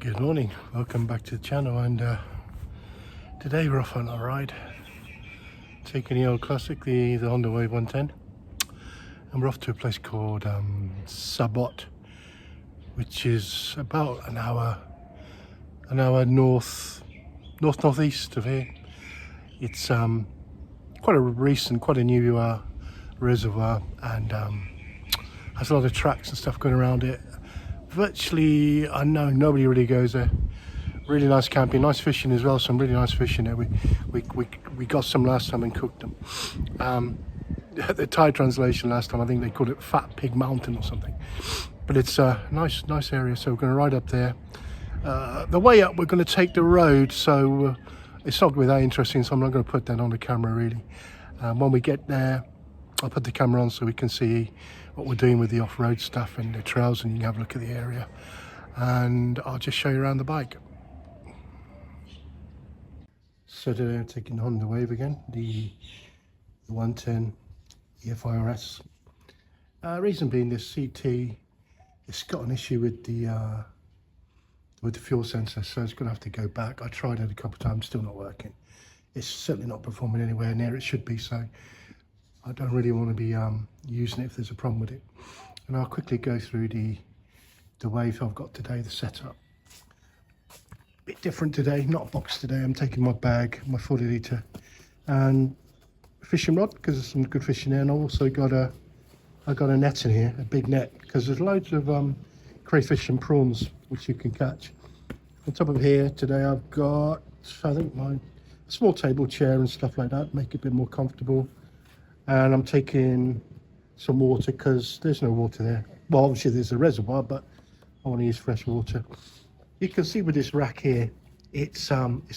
Good morning, welcome back to the channel, and today we're off on a ride, taking the old classic, the Honda Wave 110, and we're off to a place called Sabot, which is about an hour northeast of here. It's quite a new reservoir, and has a lot of tracks and stuff going around it. Virtually unknown, nobody really goes there. Really nice camping, nice fishing as well, some really nice fishing there. We got some last time and cooked them. The Thai translation last time, I think they called it Fat Pig Mountain or something. But it's a nice area, so we're going to ride up there. The way up, we're going to take the road, so it's not going to be that interesting, so I'm not going to put that on the camera really. When we get there, I'll put the camera on so we can see what we're doing with the off-road stuff and the trails, and you can have a look at the area, and I'll just show you around the bike. So today I'm taking the Honda Wave again, the 110 EFI RS. Reason being, this CT, it's got an issue with the fuel sensor, so it's going to have to go back. I tried it a couple of times, still not working. It's certainly not performing anywhere near it should be, so I don't really want to be using it if there's a problem with it. And I'll quickly go through the wave I've got today, the setup. Bit different today, not a box today. I'm taking my bag, my 40 litre, and fishing rod, because there's some good fishing there. And I also got a net in here, a big net, because there's loads of crayfish and prawns which you can catch. On top of here today I've got, I think, my small table chair and stuff like that, make it a bit more comfortable. And I'm taking some water because there's no water there. Well, obviously there's a reservoir, but I want to use fresh water. You can see with this rack here, it's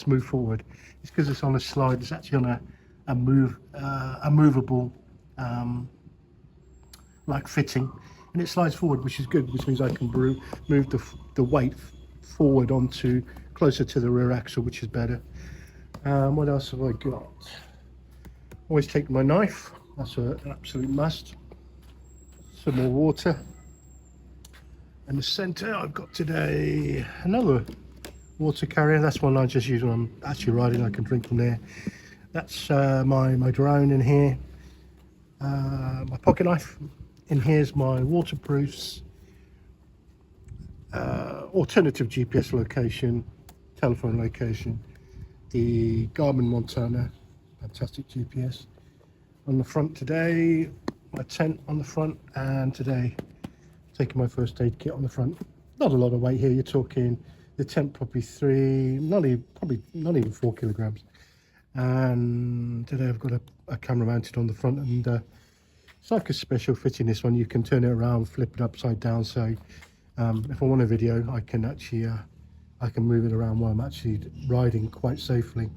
moved forward. It's because it's on a slide. It's actually on a movable like fitting, and it slides forward, which is good, which means I can move the weight forward onto closer to the rear axle, which is better. What else have I got? Always take my knife, that's an absolute must. Some more water. And the centre, I've got today another water carrier. That's one I just use when I'm actually riding. I can drink from there. That's my drone in here. My pocket knife. In here's my waterproofs. Alternative GPS location, telephone location. The Garmin Montana, fantastic GPS. On the front today, my tent on the front, and today taking my first aid kit on the front. Not a lot of weight here. You're talking the tent probably not even 4 kilograms. And today I've got a camera mounted on the front, and it's like a special fitting. This one, you can turn it around, flip it upside down. So if I want a video, I can actually I can move it around while I'm actually riding quite safely.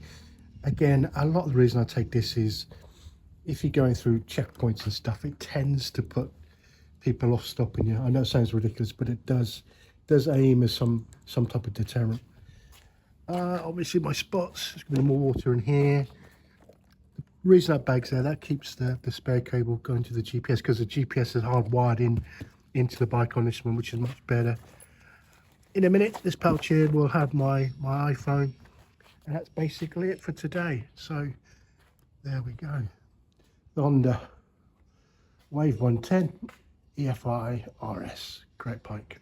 Again, a lot of the reason I take this is if you're going through checkpoints and stuff, it tends to put people off stopping you. I know it sounds ridiculous, but it does aim as some type of deterrent. Obviously my spots, there's going to be more water in here. The reason that bag's there, that keeps the spare cable going to the GPS, because the GPS is hardwired into the bike on this one, which is much better. In a minute, this pouch here will have my iPhone, and that's basically it for today. So there we go. The Honda Wave 110 EFI RS, great bike.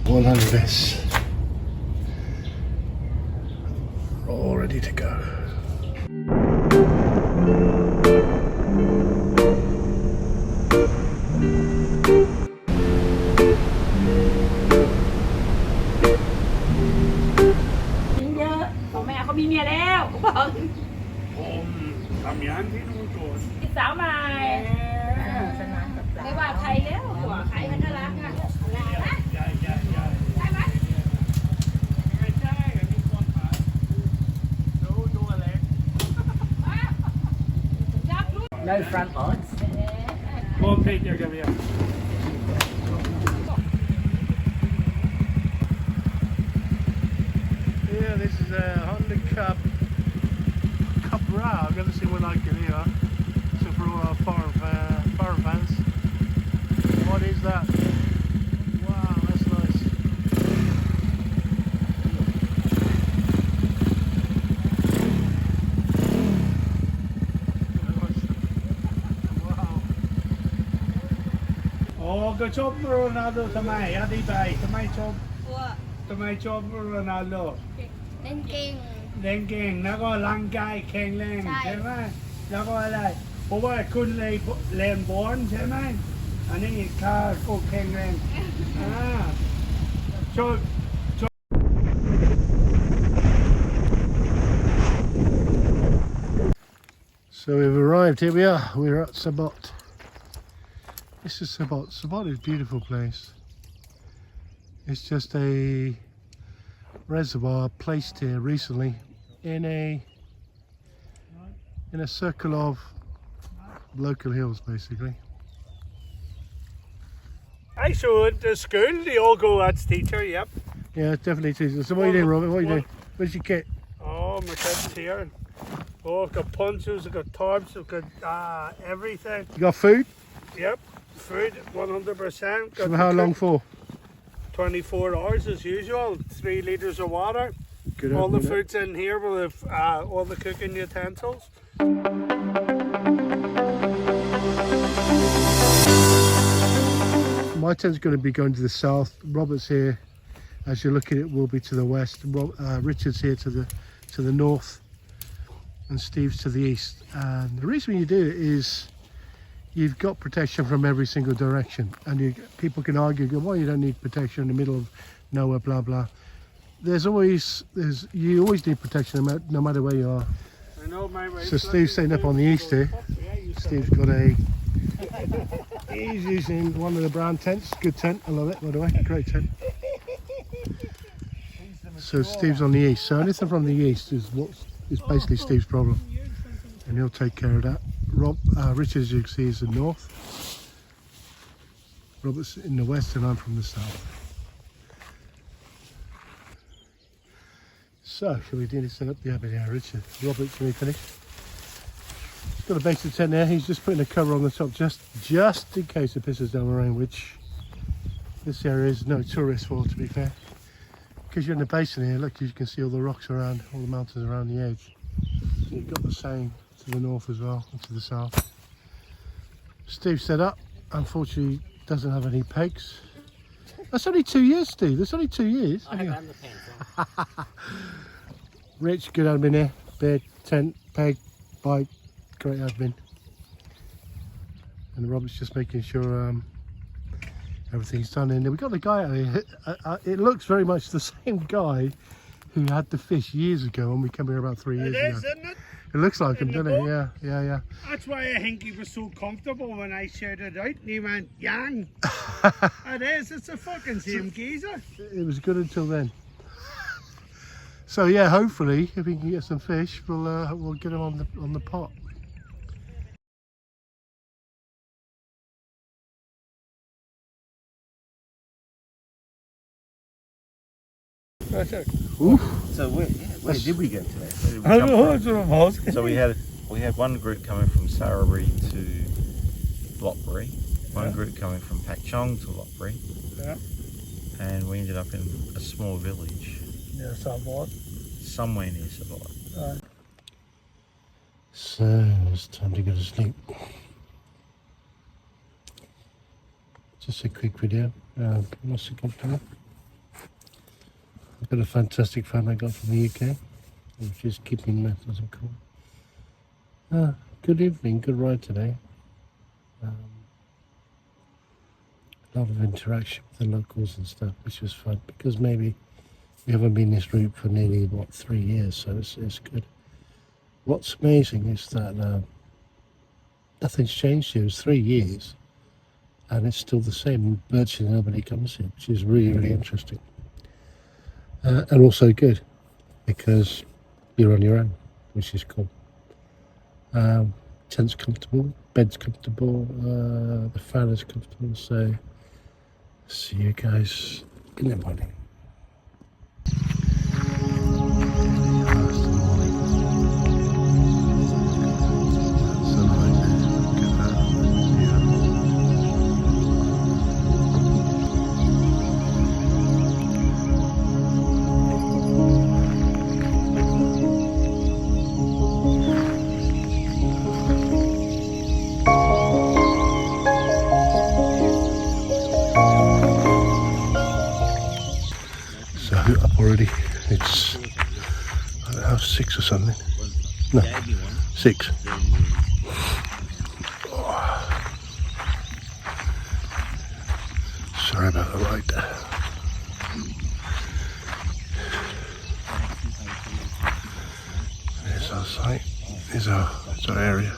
One hundred this. All ready to go. Của mẹ có bị mẹ đeo. Cảm nhận thấy đúng rồi. Cái sáo này. Cái bà thầy đấy của thầy nó là No front mods. One plate there, give me up. Yeah, this is a Honda Cup Ra. I've never seen one like it here. So for all our foreign fans. What is that? Wow, that's nice. Wow. Oh, good job, Ronaldo. Tamay, adi bay. Tamay job. ตัว Tamay job, Ronaldo. เล่นเก่ง เล่นเก่งแล้วก็ร่างกายแข็งแรง ใช่ ใช่ไหมแล้วก็อะไรเพราะว่าคุณเลยเล่นบอลใช่ไหมอันนี้ข้าก็แข็งแรงชอบ So we've arrived. Here we are. We're at Sabot. This is Sabot. Sabot is a beautiful place. It's just a reservoir placed here recently in a circle of local hills, basically. I saw at the school they all go as teacher, yep. Yeah, it's definitely teacher. So what are you doing, Robert? What are you doing? Where's your kit? Oh, my kid's here. Oh, I've got ponchos, I've got tarps, I've got everything. You got food? Yep, food 100%. So how long for? 24 hours as usual, 3 litres of water. Good. All the food's in here with all the cooking utensils. My tent's going to be going to the south. Robert's here, as you look at it, will be to the west. Richard's here to the north, and Steve's to the east. And the reason you do it is you've got protection from every single direction. And people can argue, well, you don't need protection in the middle of nowhere, blah blah. You always need protection no matter where you are. I know my So Steve's sitting up on the east here. Steve's got he's using one of the brown tents. Good tent, I love it, by the way, great tent. So Steve's on the east. So anything from the east is basically Steve's problem, and he'll take care of that. Richard, as you can see, is the north. Robert's in the west, and I'm from the south. So, shall we do this set up? Yeah, but yeah, Richard. Robert, can we finish? He's got a basic tent there. He's just putting a cover on the top just in case it pisses down the rain, which this area is no tourist for, to be fair. Because you're in the basin here, look, you can see all the rocks around, all the mountains around the edge. So you've got the same to the north as well, and to the south. Steve set up, unfortunately doesn't have any pegs. That's only 2 years, Steve. That's only 2 years. I have underpants. Rich, good admin here. Bed, tent, peg, bike, great admin. And Robert's just making sure everything's done. And we've got a guy out here. It looks very much the same guy who had the fish years ago when we came here about 3 years ago. It is, isn't it? It looks like him, In the doesn't it? boat? Yeah. That's why I think he was so comfortable when I shouted out and he went, yang. It is, it's a fucking same geezer. It was good until then. So yeah, hopefully if we can get some fish, we'll get them on the pot. Oof. So where did we go today? Where did we I come don't know, from? that's what I'm asking. So we had one group coming from Saraburi to Lopbury, one group coming from Pakchong to Lopbury, Yeah. and we ended up in a small village Yeah, Sabot. somewhere near Sabot. So it's time to go to sleep. Just a quick video. Nice and comfortable. I've got a fantastic fan I got from the UK, which is keeping that as a cool. Good evening, good ride today. A lot of interaction with the locals and stuff, which was fun because maybe we haven't been this route for nearly 3 years, so it's good. What's amazing is that nothing's changed here. It's 3 years and it's still the same. Virtually nobody comes here, which is really interesting. And also good because you're on your own, which is cool. Tent's comfortable, bed's comfortable, the fan is comfortable, so see you guys in the morning. So up already, it's I don't know, 6 or something. No, 6. Oh. Sorry about the light. There's our site, there's our area.